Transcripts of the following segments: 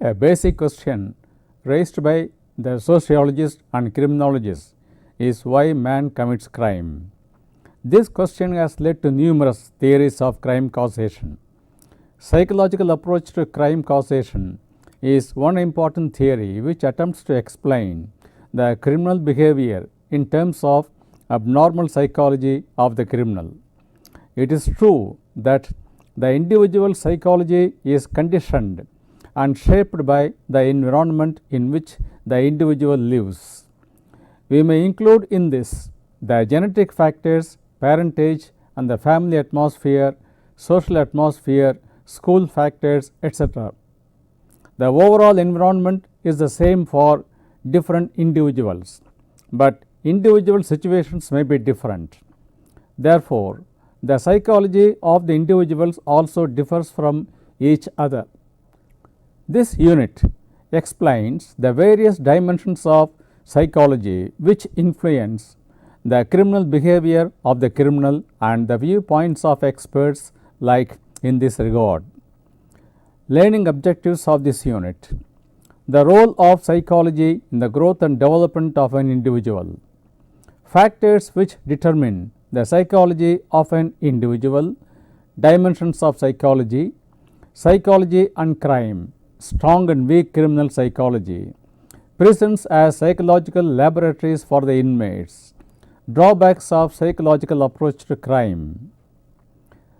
A basic question raised by the sociologists and criminologists is why man commits crime. This question has led to numerous theories of crime causation. Psychological approach to crime causation is one important theory which attempts to explain the criminal behavior in terms of abnormal psychology of the criminal. It is true that the individual psychology is conditioned and shaped by the environment in which the individual lives. We may include in this the genetic factors, parentage and the family atmosphere, social atmosphere, school factors, etc. The overall environment is the same for different individuals, but individual situations may be different. Therefore, the psychology of the individuals also differs from each other. This unit explains the various dimensions of psychology which influence the criminal behavior of the criminal and the viewpoints of experts like in this regard. Learning objectives of this unit: the role of psychology in the growth and development of an individual, factors which determine the psychology of an individual, dimensions of psychology, psychology and crime, strong and weak criminal psychology, prisons as psychological laboratories for the inmates, drawbacks of psychological approach to crime.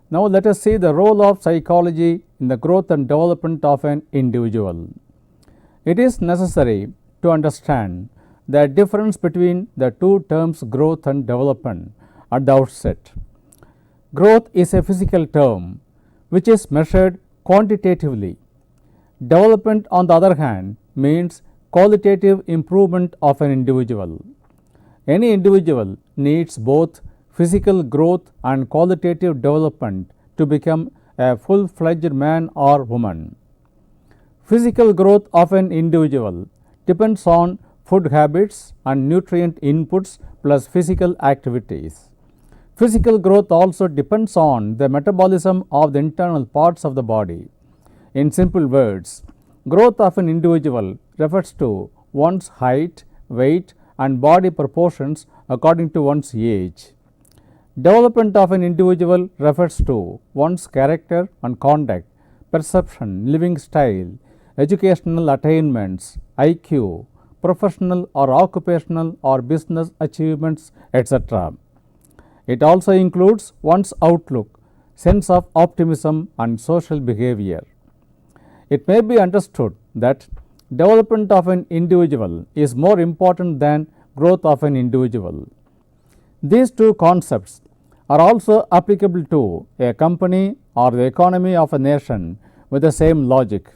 Now let us see the role of psychology in the growth and development of an individual. It is necessary to understand the difference between the two terms growth and development at the outset. Growth is a physical term which is measured quantitatively. Development, on the other hand, means qualitative improvement of an individual. Any individual needs both physical growth and qualitative development to become a full-fledged man or woman. Physical growth of an individual depends on food habits and nutrient inputs plus physical activities. Physical growth also depends on the metabolism of the internal parts of the body. In simple words, growth of an individual refers to one's height, weight and body proportions according to one's age. Development of an individual refers to one's character and conduct, perception, living style, educational attainments, IQ, professional or occupational or business achievements, etc. It also includes one's outlook, sense of optimism and social behavior. It may be understood that development of an individual is more important than growth of an individual. These two concepts are also applicable to a company or the economy of a nation with the same logic.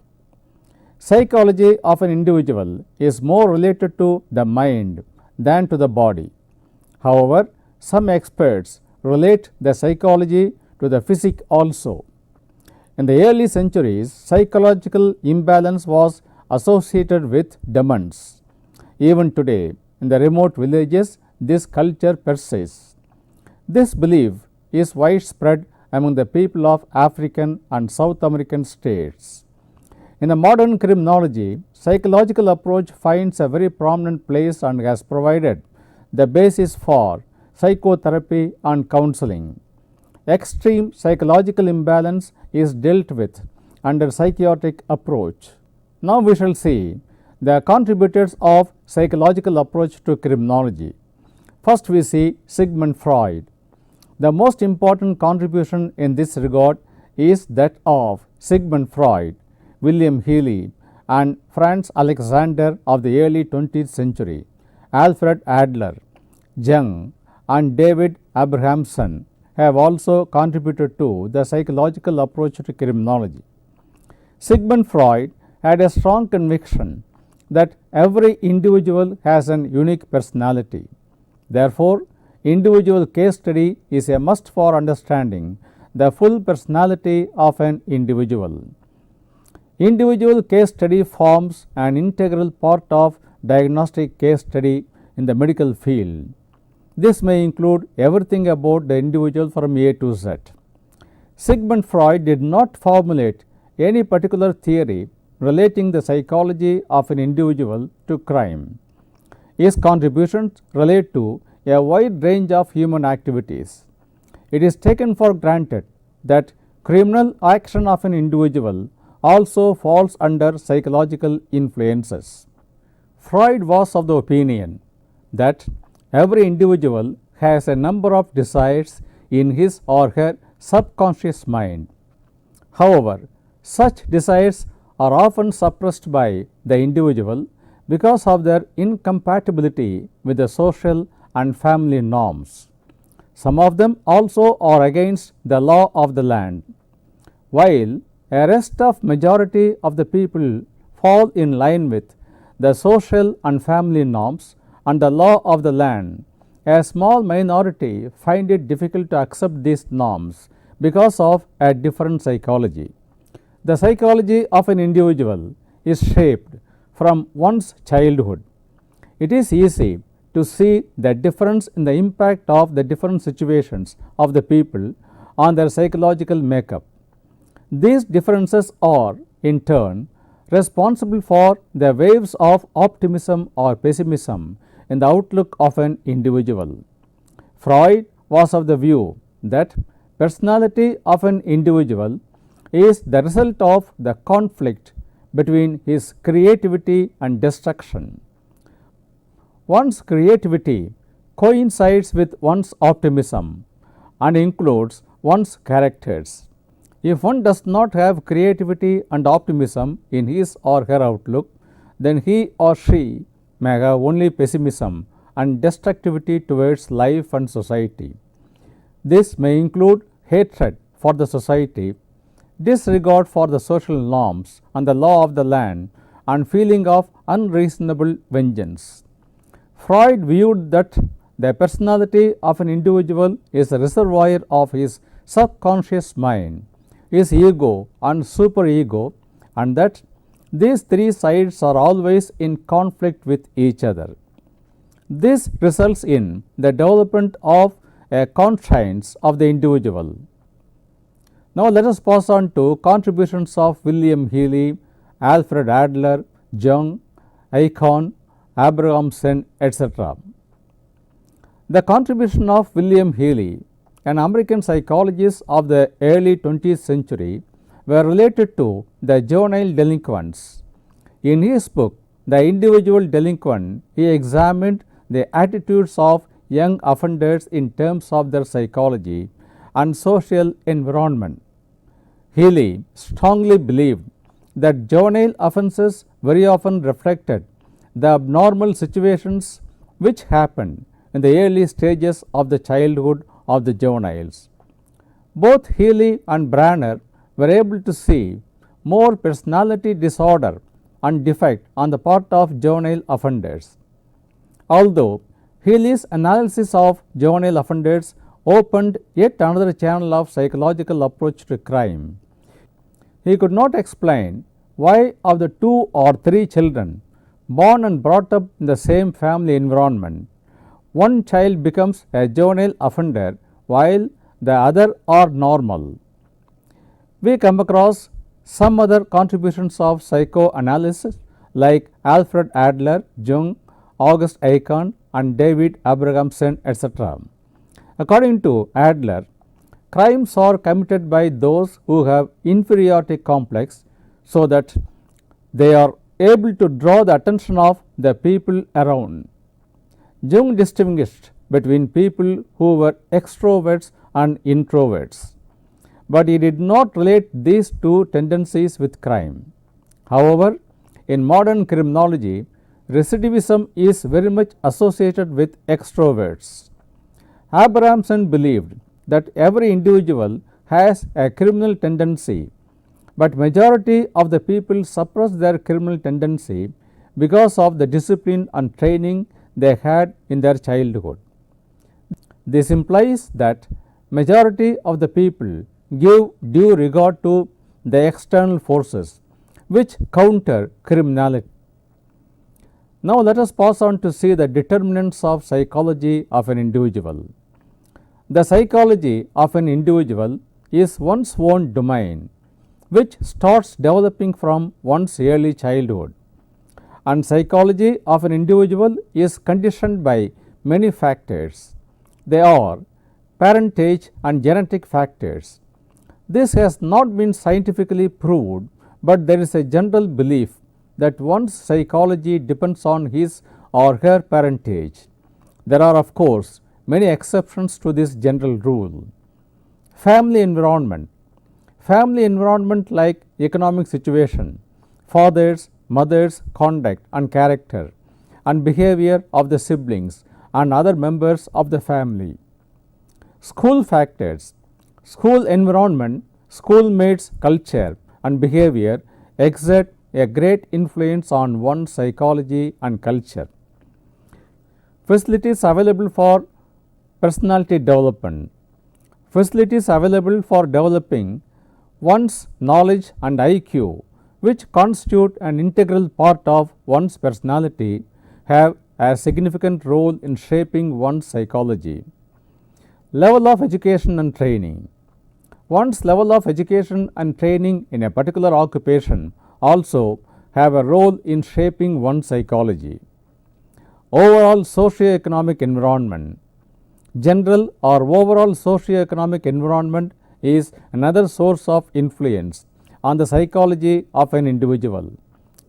Psychology of an individual is more related to the mind than to the body. However, some experts relate the psychology to the physique also. In the early centuries, psychological imbalance was associated with demons. Even today, in the remote villages, this culture persists. This belief is widespread among the people of African and South American states. In the modern criminology, psychological approach finds a very prominent place and has provided the basis for psychotherapy and counseling. Extreme psychological imbalance is dealt with under psychiatric approach. Now we shall see the contributors of psychological approach to criminology. First we see Sigmund Freud. The most important contribution in this regard is that of Sigmund Freud, William Healy and Franz Alexander of the early 20th century, Alfred Adler, Jung and David Abrahamson have also contributed to the psychological approach to criminology. Sigmund Freud had a strong conviction that every individual has an unique personality. Therefore, individual case study is a must for understanding the full personality of an individual. Individual case study forms an integral part of diagnostic case study in the medical field. This may include everything about the individual from A to Z. Sigmund Freud did not formulate any particular theory relating the psychology of an individual to crime. His contributions relate to a wide range of human activities. It is taken for granted that criminal action of an individual also falls under psychological influences. Freud was of the opinion that every individual has a number of desires in his or her subconscious mind. However, such desires are often suppressed by the individual because of their incompatibility with the social and family norms. Some of them also are against the law of the land, while a rest of majority of the people fall in line with the social and family norms and the law of the land. A small minority find it difficult to accept these norms because of a different psychology. The psychology of an individual is shaped from one's childhood. It is easy to see the difference in the impact of the different situations of the people on their psychological makeup. These differences are, in turn, responsible for the waves of optimism or pessimism in the outlook of an individual. Freud was of the view that personality of an individual is the result of the conflict between his creativity and destruction. One's creativity coincides with one's optimism and includes one's characters. If one does not have creativity and optimism in his or her outlook, then he or she may have only pessimism and destructivity towards life and society. This may include hatred for the society, disregard for the social norms and the law of the land, and feeling of unreasonable vengeance. Freud viewed that the personality of an individual is a reservoir of his subconscious mind, his ego and superego, and that these three sides are always in conflict with each other. This results in the development of a conscience of the individual. Now, let us pass on to contributions of William Healy, Alfred Adler, Jung, Icahn, Abrahamson, etc. The contribution of William Healy, an American psychologist of the early 20th century, were related to the juvenile delinquents. In his book, The Individual Delinquent, he examined the attitudes of young offenders in terms of their psychology and social environment. Healy strongly believed that juvenile offences very often reflected the abnormal situations which happened in the early stages of the childhood of the juveniles. Both Healy and Branner were able to see more personality disorder and defect on the part of juvenile offenders. Although Healy's analysis of juvenile offenders opened yet another channel of psychological approach to crime, he could not explain why of the 2 or 3 children born and brought up in the same family environment, one child becomes a juvenile offender while the other are normal. We come across some other contributions of psychoanalysis like Alfred Adler, Jung, August Icahn, and David Abrahamson, etc. According to Adler, crimes are committed by those who have inferiority complex so that they are able to draw the attention of the people around. Jung distinguished between people who were extroverts and introverts, but he did not relate these two tendencies with crime. However, in modern criminology, recidivism is very much associated with extroverts. Abrahamson believed that every individual has a criminal tendency, but majority of the people suppress their criminal tendency because of the discipline and training they had in their childhood. This implies that majority of the people give due regard to the external forces which counter criminality. Now, let us pass on to see the determinants of psychology of an individual. The psychology of an individual is one's own domain. which starts developing from one's early childhood. And psychology of an individual is conditioned by many factors. They are parentage and genetic factors. This has not been scientifically proved, but there is a general belief that one's psychology depends on his or her parentage. There are, of course, many exceptions to this general rule. Family environment. Family environment like economic situation, fathers, mothers' conduct and character, and behavior of the siblings and other members of the family. School factors. School environment, schoolmates' culture and behavior exert a great influence on one's psychology and culture. Facilities available for personality development. Facilities available for developing one's knowledge and IQ, which constitute an integral part of one's personality, have a significant role in shaping one's psychology. Level of education and training. One's level of education and training in a particular occupation also have a role in shaping one's psychology. Overall socio-economic environment. General or overall socio-economic environment is another source of influence on the psychology of an individual.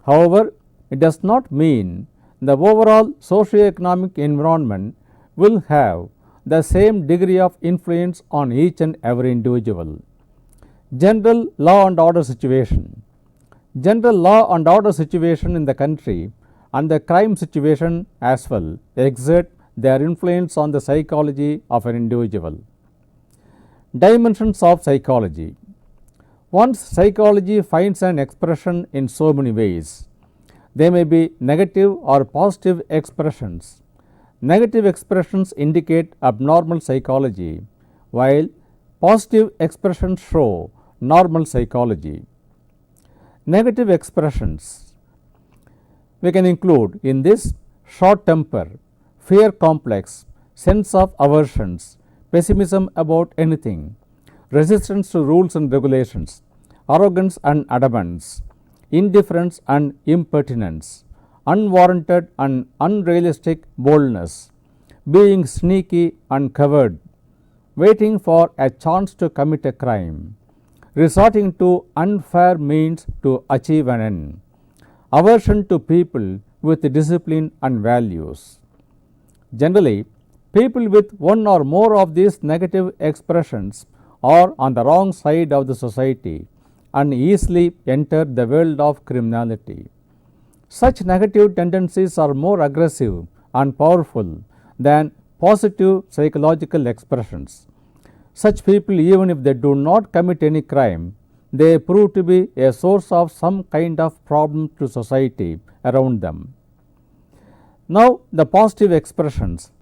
However, it does not mean the overall socio-economic environment will have the same degree of influence on each and every individual. General law and order situation. General law and order situation in the country and the crime situation as well exert their influence on the psychology of an individual. Dimensions of psychology. One's psychology finds an expression in so many ways. They may be negative or positive expressions. Negative expressions indicate abnormal psychology, while positive expressions show normal psychology. Negative expressions. We can include in this short temper, fear complex, sense of aversions, pessimism about anything, resistance to rules and regulations, arrogance and adamance, indifference and impertinence, unwarranted and unrealistic boldness, being sneaky and coward, waiting for a chance to commit a crime, resorting to unfair means to achieve an end, aversion to people with discipline and values. Generally, people with one or more of these negative expressions are on the wrong side of the society and easily enter the world of criminality. Such negative tendencies are more aggressive and powerful than positive psychological expressions. Such people, even if they do not commit any crime, they prove to be a source of some kind of problem to society around them. Now, the positive expressions.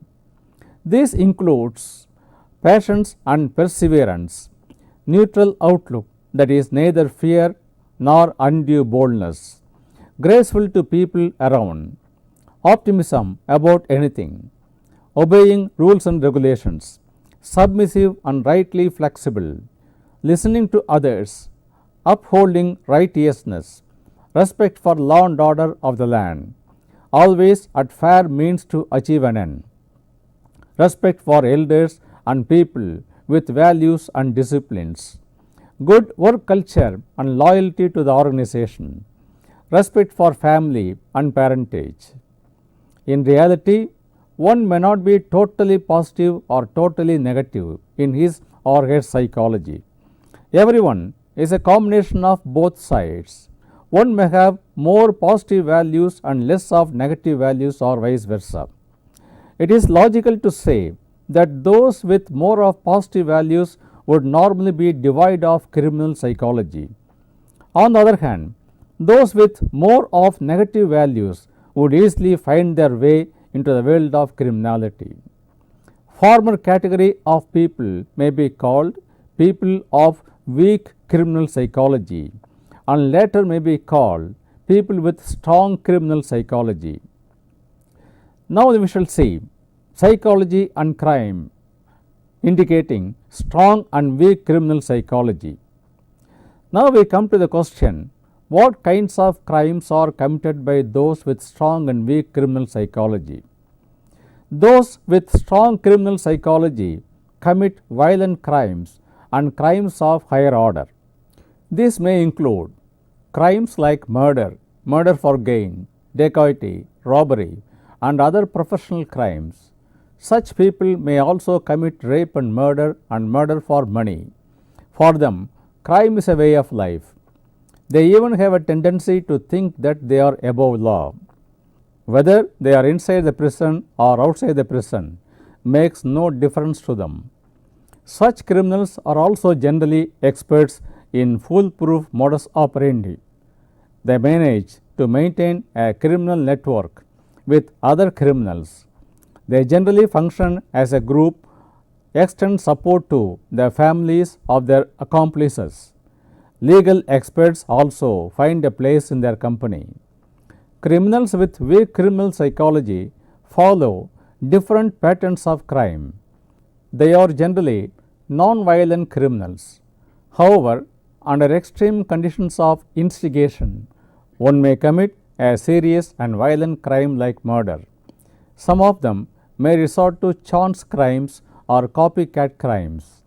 This includes patience and perseverance, neutral outlook, that is neither fear nor undue boldness, graceful to people around, optimism about anything, obeying rules and regulations, submissive and rightly flexible, listening to others, upholding righteousness, respect for law and order of the land, always at fair means to achieve an end, respect for elders and people with values and disciplines, good work culture and loyalty to the organization, respect for family and parentage. In reality, one may not be totally positive or totally negative in his or her psychology. Everyone is a combination of both sides. One may have more positive values and less of negative values, or vice versa. It is logical to say that those with more of positive values would normally be devoid of criminal psychology. On the other hand, those with more of negative values would easily find their way into the world of criminality. Former category of people may be called people of weak criminal psychology, and later may be called people with strong criminal psychology. Now we shall see psychology and crime, indicating strong and weak criminal psychology. Now we come to the question, what kinds of crimes are committed by those with strong and weak criminal psychology? Those with strong criminal psychology commit violent crimes and crimes of higher order. These may include crimes like murder, murder for gain, dacoity, robbery, and other professional crimes. Such people may also commit rape and murder for money. For them, crime is a way of life. They even have a tendency to think that they are above law. Whether they are inside the prison or outside the prison makes no difference to them. Such criminals are also generally experts in foolproof modus operandi. They manage to maintain a criminal network with other criminals. They generally function as a group, extend support to the families of their accomplices. Legal experts also find a place in their company. Criminals with weak criminal psychology follow different patterns of crime. They are generally non-violent criminals. However, under extreme conditions of instigation, one may commit a serious and violent crime like murder. Some of them may resort to chance crimes or copycat crimes.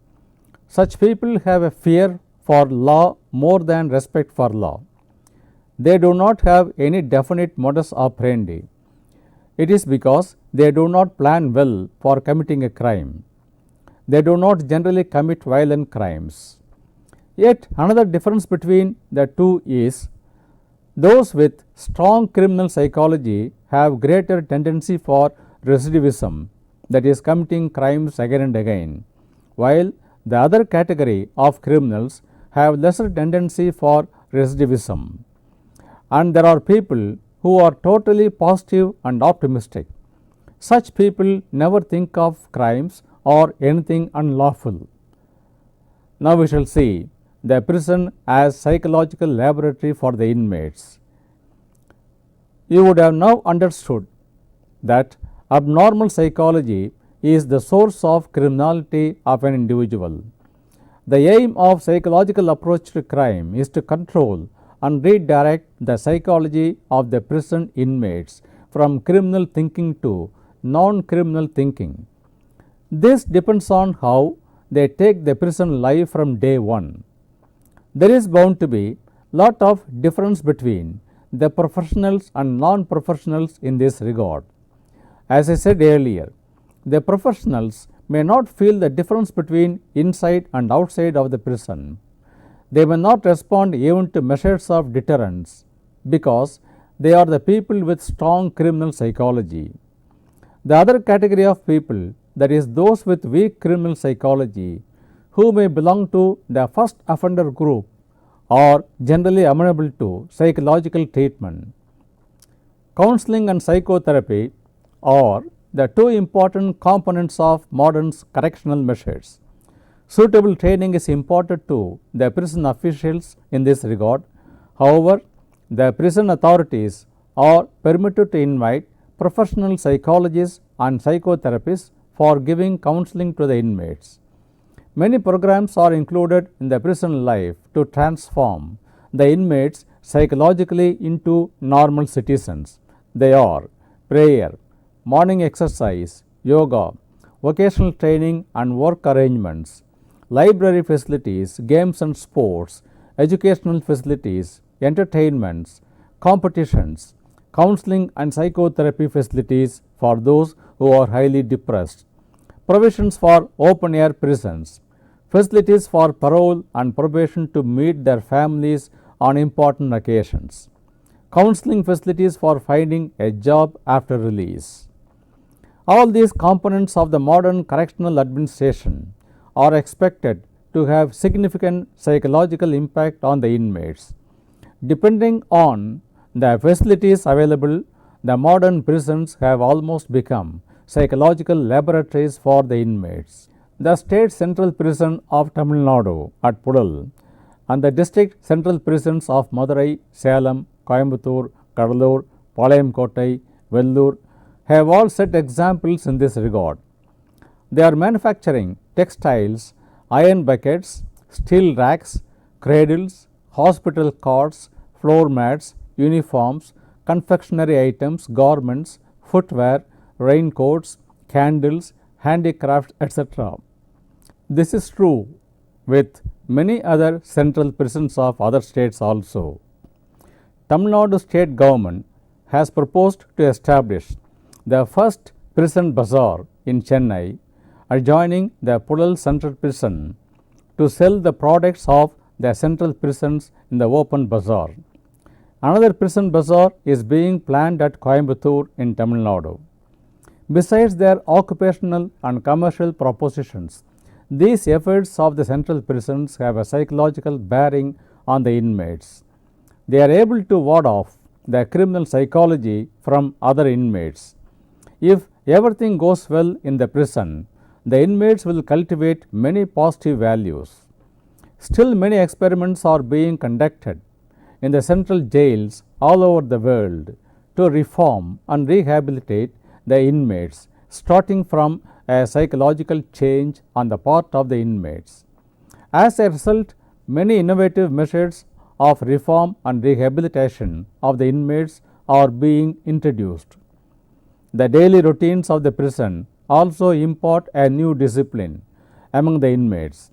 Such people have a fear for law more than respect for law. They do not have any definite modus operandi. It is because they do not plan well for committing a crime. They do not generally commit violent crimes. Yet another difference between the two is those with strong criminal psychology have greater tendency for recidivism, that is committing crimes again and again, while the other category of criminals have lesser tendency for recidivism. And there are people who are totally positive and optimistic. Such people never think of crimes or anything unlawful. Now we shall see the prison as psychological laboratory for the inmates. You would have now understood that abnormal psychology is the source of criminality of an individual. The aim of psychological approach to crime is to control and redirect the psychology of the prison inmates from criminal thinking to non-criminal thinking. This depends on how they take the prison life from day one. There is bound to be lot of difference between the professionals and non-professionals in this regard. As I said earlier, the professionals may not feel the difference between inside and outside of the prison. They may not respond even to measures of deterrence because they are the people with strong criminal psychology. The other category of people, that is those with weak criminal psychology, who may belong to the first offender group, are generally amenable to psychological treatment. Counseling and psychotherapy are the two important components of modern correctional measures. Suitable training is imparted to the prison officials in this regard. However, the prison authorities are permitted to invite professional psychologists and psychotherapists for giving counseling to the inmates. Many programs are included in the prison life to transform the inmates psychologically into normal citizens. They are prayer, morning exercise, yoga, vocational training and work arrangements, library facilities, games and sports, educational facilities, entertainments, competitions, counseling and psychotherapy facilities for those who are highly depressed, provisions for open air prisons, facilities for parole and probation to meet their families on important occasions, counseling facilities for finding a job after release. All these components of the modern correctional administration are expected to have significant psychological impact on the inmates. Depending on the facilities available, the modern prisons have almost become psychological laboratories for the inmates. The State Central Prison of Tamil Nadu at Pudal and the District Central Prisons of Madurai, Salem, Coimbatore, Kadalur, Palayam Kottai, Vellore have all set examples in this regard. They are manufacturing textiles, iron buckets, steel racks, cradles, hospital cots, floor mats, uniforms, confectionery items, garments, footwear, raincoats, candles, handicrafts, etc. This is true with many other central prisons of other states also. Tamil Nadu state government has proposed to establish the first prison bazaar in Chennai, adjoining the Pudal Central Prison, to sell the products of the central prisons in the open bazaar. Another prison bazaar is being planned at Coimbatore in Tamil Nadu. Besides their occupational and commercial propositions, these efforts of the central prisons have a psychological bearing on the inmates. They are able to ward off the criminal psychology from other inmates. If everything goes well in the prison, the inmates will cultivate many positive values. Still, many experiments are being conducted in the central jails all over the world to reform and rehabilitate the inmates, starting from a psychological change on the part of the inmates. As a result, many innovative measures of reform and rehabilitation of the inmates are being introduced. The daily routines of the prison also impart a new discipline among the inmates.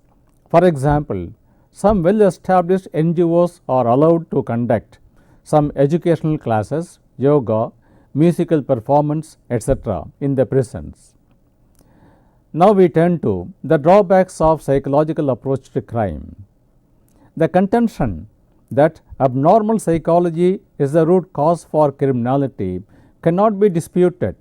For example, some well-established NGOs are allowed to conduct some educational classes, yoga, musical performance, etc. in the prisons. Now we turn to the drawbacks of psychological approach to crime. The contention that abnormal psychology is the root cause for criminality cannot be disputed,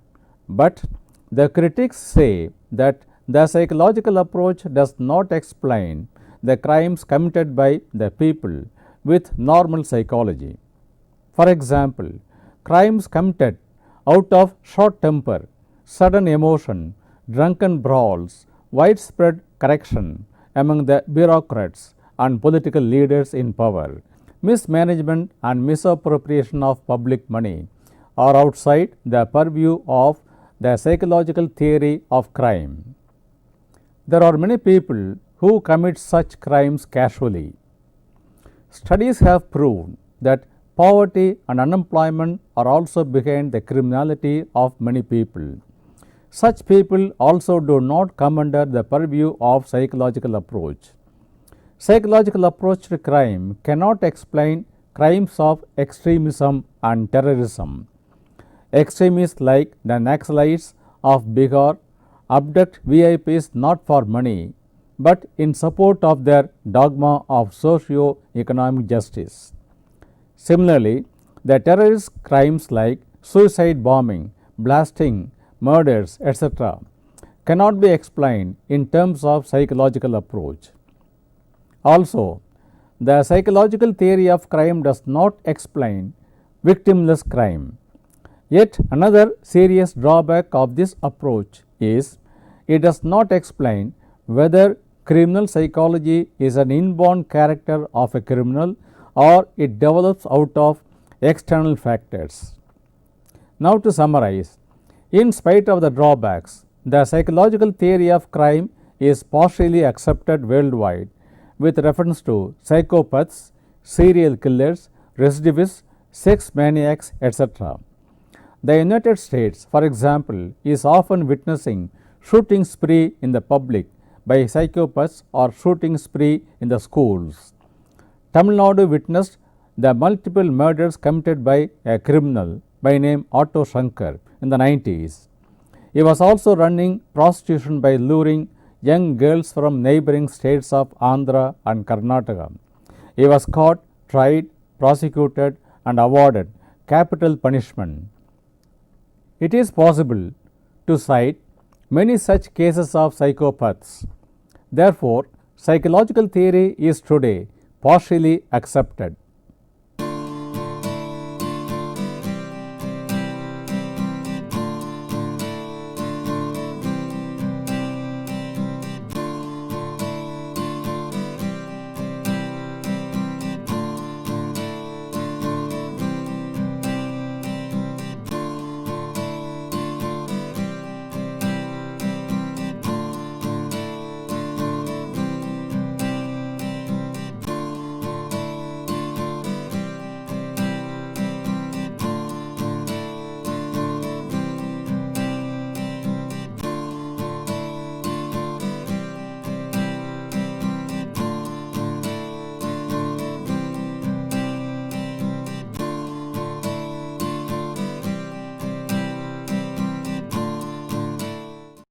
but the critics say that the psychological approach does not explain the crimes committed by the people with normal psychology. For example, crimes committed out of short temper, sudden emotion, drunken brawls, widespread corruption among the bureaucrats and political leaders in power, mismanagement and misappropriation of public money are outside the purview of the psychological theory of crime. There are many people who commit such crimes casually. Studies have proved that poverty and unemployment are also behind the criminality of many people. Such people also do not come under the purview of psychological approach. Psychological approach to crime cannot explain crimes of extremism and terrorism. Extremists like the Naxalites of Bihar abduct VIPs not for money, but in support of their dogma of socio-economic justice. Similarly, the terrorist crimes like suicide bombing, blasting, murders, etc. cannot be explained in terms of psychological approach. Also, the psychological theory of crime does not explain victimless crime. Yet another serious drawback of this approach is it does not explain whether criminal psychology is an inborn character of a criminal or it develops out of external factors. Now to summarize, in spite of the drawbacks, the psychological theory of crime is partially accepted worldwide with reference to psychopaths, serial killers, recidivists, sex maniacs, etc. The United States, for example, is often witnessing shooting spree in the public by psychopaths or shooting spree in the schools. Tamil Nadu witnessed the multiple murders committed by a criminal by name Otto Shankar in the 90s. He was also running prostitution by luring young girls from neighboring states of Andhra and Karnataka. He was caught, tried, prosecuted and awarded capital punishment. It is possible to cite many such cases of psychopaths. Therefore, psychological theory is today partially accepted.